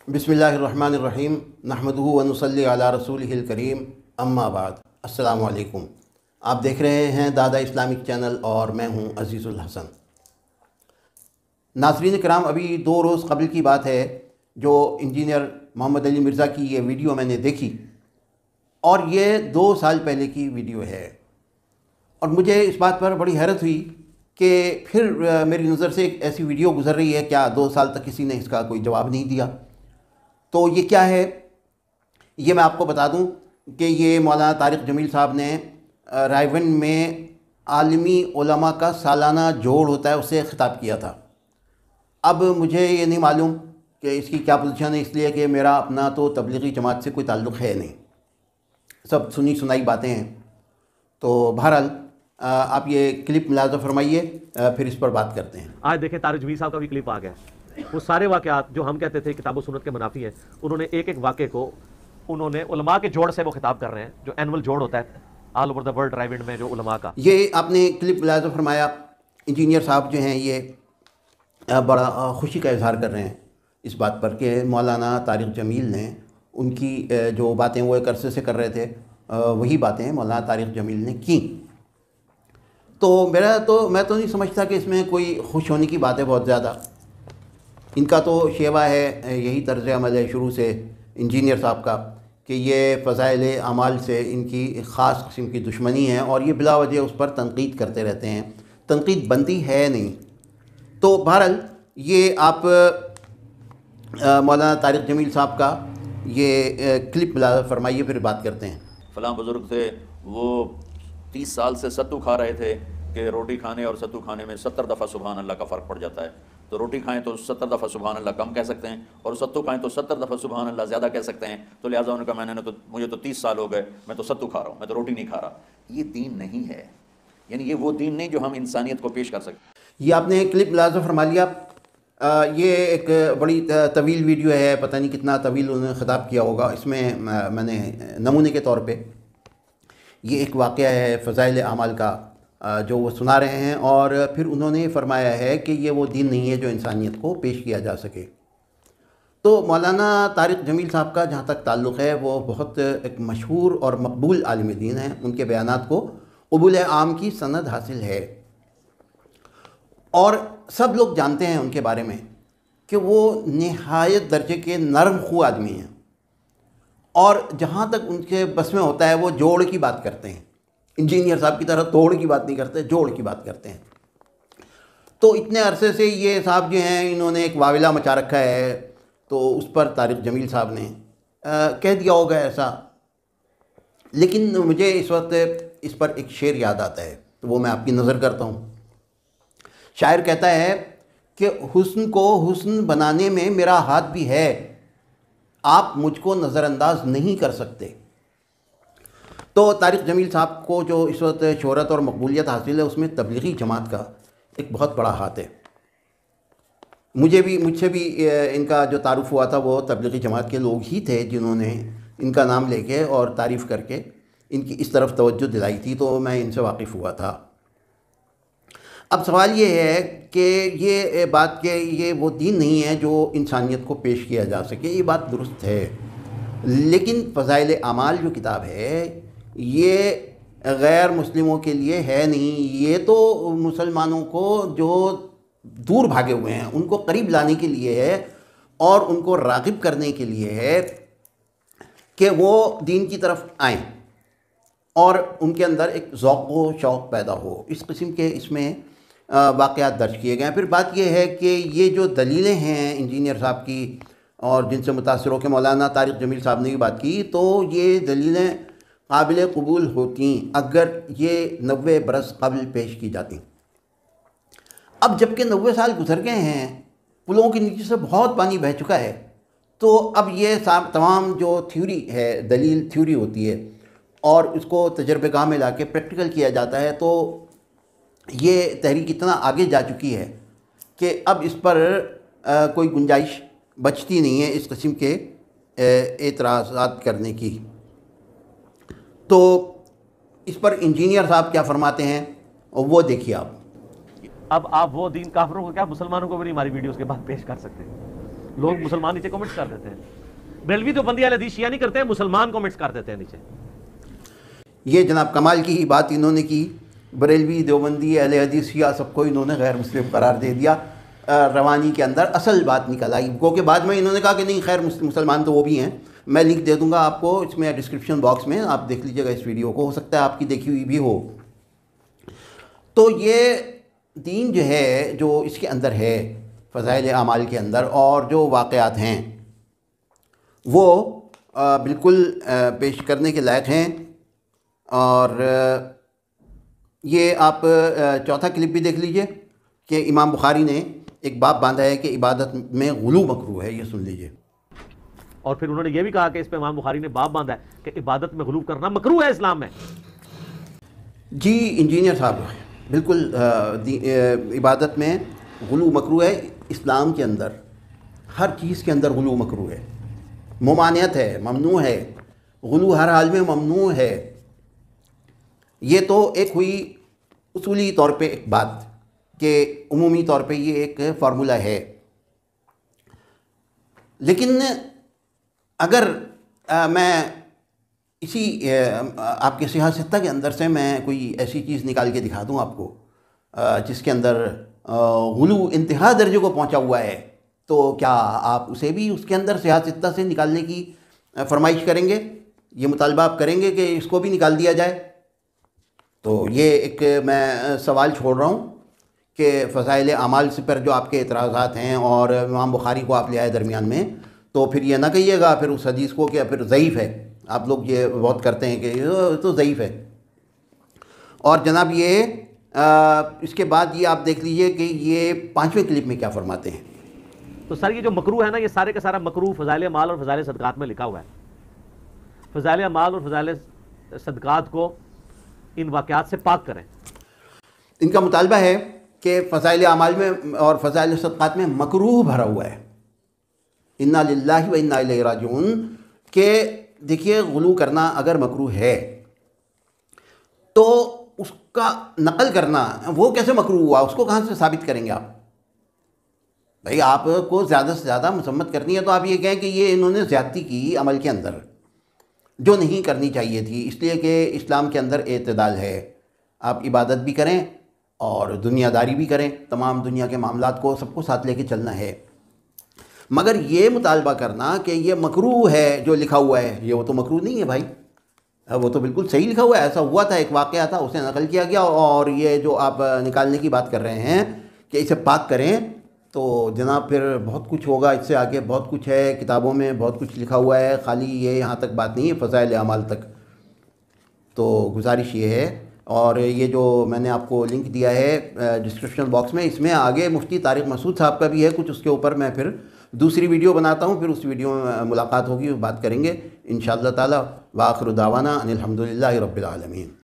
बिस्मिल्लाहिर्रहमानिर्रहीम नहमदुहु व नुसल्ली अला रसूलिहिल करीम अम्मा बाद। अस्सलामु अलैकुम। आप देख रहे हैं दादा इस्लामिक चैनल और मैं हूं अज़ीज़ुल हसन। नाज़रीन कराम, अभी 2 रोज़ कबल की बात है जो इंजीनियर मोहम्मद अली मिर्ज़ा की ये वीडियो मैंने देखी, और ये 2 साल पहले की वीडियो है। और मुझे इस बात पर बड़ी हैरत हुई कि फिर मेरी नज़र से एक ऐसी वीडियो गुज़र रही है, क्या 2 साल तक किसी ने इसका कोई जवाब नहीं दिया। तो ये क्या है, ये मैं आपको बता दूं कि ये मौलाना तारिक जमील साहब ने रायवंड में आलमी उलमा का सालाना जोड़ होता है, उससे ख़िताब किया था। अब मुझे ये नहीं मालूम कि इसकी क्या पोजीशन है, इसलिए कि मेरा अपना तो तबलीगी जमात से कोई ताल्लुक़ है नहीं, सब सुनी सुनाई बातें हैं। तो बहरहाल आप ये क्लिप मुलाज़ा फरमाइए, फिर इस पर बात करते हैं। आज देखें तारिक जमील साहब का भी क्लिप आ गया। वो सारे वाक़यात जो हम कहते थे किताब सुन्नत के मुनाफी हैं, उन्होंने एक एक वाक़े को उन्होंने उलमा के जोड़ से वो खिताब कर रहे हैं, जो एनुअल जोड़ होता है all over the world Raiwind में जो उलमा का। ये आपने क्लिप मुलाज़ा फरमाया। इंजीनियर साहब जो हैं ये बड़ा खुशी का इजहार कर रहे हैं इस बात पर कि मौलाना तारिक जमील ने उनकी जो बातें वो एक अरसे से कर रहे थे, वही बातें मौलाना तारिक जमील ने की। तो मैं तो नहीं समझता कि इसमें कोई खुश होने की बात है बहुत ज़्यादा। इनका तो शेवा है, यही तर्ज़ अमल है शुरू से इंजीनियर साहब का कि ये फ़ज़ाइल अमाल से इनकी एक ख़ास किस्म की दुश्मनी है और ये बिला वजह उस पर तनकीद करते रहते हैं। तनकीद बनती है नहीं। तो बहरहाल ये आप मौलाना तारिक जमील साहब का ये क्लिप फरमाइए, फिर बात करते हैं। फ़लाँ बुज़ुर्ग थे, वो 30 साल से सत्तू खा रहे थे कि रोटी खाने और सत्तू खाने में 70 दफ़ा सुबहान अल्लाह का फ़र्क पड़ जाता है। तो रोटी खाएं तो 70 दफ़ा सुबहान अल्लाह कम कह सकते हैं, और सत्तू खाएं तो 70 दफ़ा सुबहान अल्लाह ज़्यादा कह सकते हैं। तो लिहाजा उन्होंने कहा मुझे तो 30 साल हो गए, मैं तो सत्तू खा रहा हूँ, मैं तो रोटी नहीं खा रहा। ये दीन नहीं है, यानी ये वो दीन नहीं जो हम इंसानियत को पेश कर सकते। ये आपने क्लिप मुलाज़ा फरमा लिया। ये एक बड़ी तवील वीडियो है, पता नहीं कितना तवील उन्होंने ख़िताब किया होगा। इसमें मैंने नमूने के तौर पे ये एक वाक़या है फ़ज़ाइल अमाल का जो वो सुना रहे हैं, और फिर उन्होंने फरमाया है कि ये वो दीन नहीं है जो इंसानियत को पेश किया जा सके। तो मौलाना तारिक जमील साहब का जहाँ तक ताल्लुक़ है, वो बहुत एक मशहूर और मकबूल आलिम दीन है। उनके बयानात को क़बूल आम की सनद हासिल है, और सब लोग जानते हैं उनके बारे में कि वो निहायत दर्जे के नरम खू आदमी हैं, और जहाँ तक उनके बस में होता है वो जोड़ की बात करते हैं। इंजीनियर साहब की तरह तोड़ की बात नहीं करते, जोड़ की बात करते हैं। तो इतने अरसे से ये साहब जो हैं, इन्होंने एक वाविला मचा रखा है, तो उस पर तारिक जमील साहब ने कह दिया होगा ऐसा। लेकिन मुझे इस वक्त इस पर एक शेर याद आता है, तो वो मैं आपकी नज़र करता हूँ। शायर कहता है कि हुस्न को हुस्न बनाने में मेरा हाथ भी है, आप मुझको नज़रअंदाज नहीं कर सकते। तो तारिक जमील साहब को जो इस वक्त शोहरत और मकबूलियत हासिल है, उसमें तबलीगी जमात का एक बहुत बड़ा हाथ है। मुझसे भी इनका जो तारुफ़ हुआ था वो तबलीगी जमात के लोग ही थे जिन्होंने इनका नाम लेके और तारीफ़ करके इनकी इस तरफ तवज्जो दिलाई थी, तो मैं इनसे वाकिफ़ हुआ था। अब सवाल ये है कि ये बात कि ये वो दीन नहीं है जो इंसानियत को पेश किया जा सके, ये बात दुरुस्त है। लेकिन फ़ज़ाइल अमाल जो किताब है, ये गैर मुस्लिमों के लिए है नहीं, ये तो मुसलमानों को जो दूर भागे हुए हैं उनको करीब लाने के लिए है, और उनको राग़िब करने के लिए है कि वो दीन की तरफ आएँ और उनके अंदर एक ज़ौक़ व शौक़ पैदा हो। इस किस्म के इसमें वाक़यात दर्ज किए गए हैं। फिर बात यह है कि ये जो दलीलें हैं इंजीनियर साहब की, और जिनसे मुतासिर होकर मौलाना तारिक जमील साहब ने भी बात की, तो ये दलीलें काबिल कबूल होती अगर ये 90 बरस कबल पेश की जाती। अब जबकि 90 साल गुजर गए हैं, पुलों के नीचे से बहुत पानी बह चुका है, तो अब ये तमाम जो थ्योरी है, दलील थ्योरी होती है, और उसको तजर्बेगाह में लाके प्रैक्टिकल किया जाता है, तो ये तहरीक इतना आगे जा चुकी है कि अब इस पर कोई गुंजाइश बचती नहीं है इस किस्म के एतराज़ात करने की। तो इस पर इंजीनियर साहब क्या फरमाते हैं, और वो देखिए आप। अब आप वो दीन काफिरों को क्या मुसलमानों को भी नहीं हमारी वीडियोस के बाद पेश कर सकते। لوگ مسلمان نیچے کمنٹس کر دیتے ہیں. بریلوی دیوبندی اہل حدیث شیعہ نہیں کرتے ہیں, مسلمان کمنٹس کر دیتے ہیں نیچے. یہ جناب کمال کی ہی بات انہوں نے کی. بریلوی دیوبندی اہل حدیث شیعہ سب کو انہوں نے غیر مسلم قرار دے دیا. روانی کے اندر اصل بات نکل آئی, کیونکہ بعد میں انہوں نے کہا کہ نہیں خیر مسلمان تو وہ بھی ہیں. میں لنک دے دوں گا آپ کو اس میں ڈسکرپشن باکس میں, آپ دیکھ لیجیے گا اس ویڈیو کو, ہو سکتا ہے آپ کی دیکھی ہوئی بھی ہو. تو یہ دین جو ہے جو اس کے اندر ہے فضائل اعمال کے اندر, اور جو واقعات ہیں وہ بالکل پیش کرنے کے لائق ہیں. اور یہ آپ چوتھا کلپ بھی دیکھ لیجئے کہ امام بخاری نے ایک باب باندھا ہے کہ عبادت میں غلو مکروہ ہے, یہ سن لیجئے. اور پھر انہوں نے یہ بھی کہا کہ اس پہ امام بخاری نے باب باندھا ہے کہ عبادت میں غلو کرنا مکروہ ہے اسلام میں. جی انجینئر صاحب, بالکل عبادت میں غلو مکروہ ہے. اسلام کے اندر ہر چیز کے اندر غلو مکروہ ہے, ممانعت ہے, ممنوع ہے. غلو ہر حال میں ممنوع ہے. یہ تو ایک ہوئی اصولی طور پہ ایک بات کہ عمومی طور پہ یہ ایک فارمولہ ہے. لیکن اگر میں اسی آپ کے صحیح ستہ کے اندر سے میں کوئی ایسی چیز نکال کے دکھا دوں آپ کو جس کے اندر غلو انتہا درجے کو پہنچا ہوا ہے, تو کیا آپ اسے بھی اس کے اندر صحیح ستہ سے نکالنے کی فرمائش کریں گے؟ یہ مطالبہ آپ کریں گے کہ اس کو بھی نکال دیا جائے؟ تو یہ ایک میں سوال چھوڑ رہا ہوں کہ فضائل اعمال سے پر جو آپ کے اعتراضات ہیں اور امام بخاری کو آپ لے آئے درمیان میں, تو پھر یہ نہ کہیے گا پھر اس حدیث کو کہ پھر ضعیف ہے. آپ لوگ یہ بہت کرتے ہیں کہ یہ تو ضعیف ہے. اور جناب یہ اس کے بعد یہ آپ دیکھ لیجئے کہ یہ پانچویں کلپ میں کیا فرماتے ہیں. تو سر یہ جو مکروہ ہے نا, یہ سارے کا سارا مکروہ فضائل اعمال اور فضائل صدقات میں لکھا ہوا ہے. فضائل اعمال اور فضائل صدقات کو ان واقعات سے پاک کریں. ان کا مطالبہ ہے کہ فضائل اعمال میں اور فضائل صدقات میں مکروہ بھرا ہوا ہے. انا للہ و انا الیہ راجعون. کہ دیکھیے غلو کرنا اگر مکروہ ہے تو اس کا نقل کرنا وہ کیسے مکروہ ہوا, اس کو کہاں سے ثابت کریں گے آپ؟ بھائی آپ کو زیادہ سے زیادہ مذمت کرنی ہے تو آپ یہ کہیں کہ یہ انہوں نے زیادتی کی عمل کے اندر جو نہیں کرنی چاہیے تھی, اس لیے کہ اسلام کے اندر اعتدال ہے. آپ عبادت بھی کریں اور دنیا داری بھی کریں, تمام دنیا کے معاملات کو سب کو ساتھ لے کے چلنا ہے. مگر یہ مطالبہ کرنا کہ یہ مکروہ ہے جو لکھا ہوا ہے, یہ وہ تو مکروہ نہیں ہے بھائی, وہ تو بالکل صحیح لکھا ہوا ہے. ایسا ہوا تھا, ایک واقعہ تھا, اسے نقل کیا گیا. اور یہ جو آپ نکالنے کی بات کر رہے ہیں کہ اسے پاک کریں, تو جناب پھر بہت کچھ ہوگا اس سے آگے, بہت کچھ ہے کتابوں میں, بہت کچھ لکھا ہوا ہے. خالی یہ یہاں تک بات نہیں ہے فضائل اعمال تک. تو گزارش یہ ہے, اور یہ جو میں نے آپ کو لنک دیا ہے ڈسکرپشن باکس میں, اس میں آگے مفتی طارق مسعود صاحب کا بھی ہے کچھ, اس کے اوپر میں پھر دوسری ویڈیو بناتا ہوں, پھر اس ویڈیو میں ملاقات ہوگی, بات کریں گے انشاءاللہ تعالی. وآخر دعوانا ان الحمدللہ رب العالمین.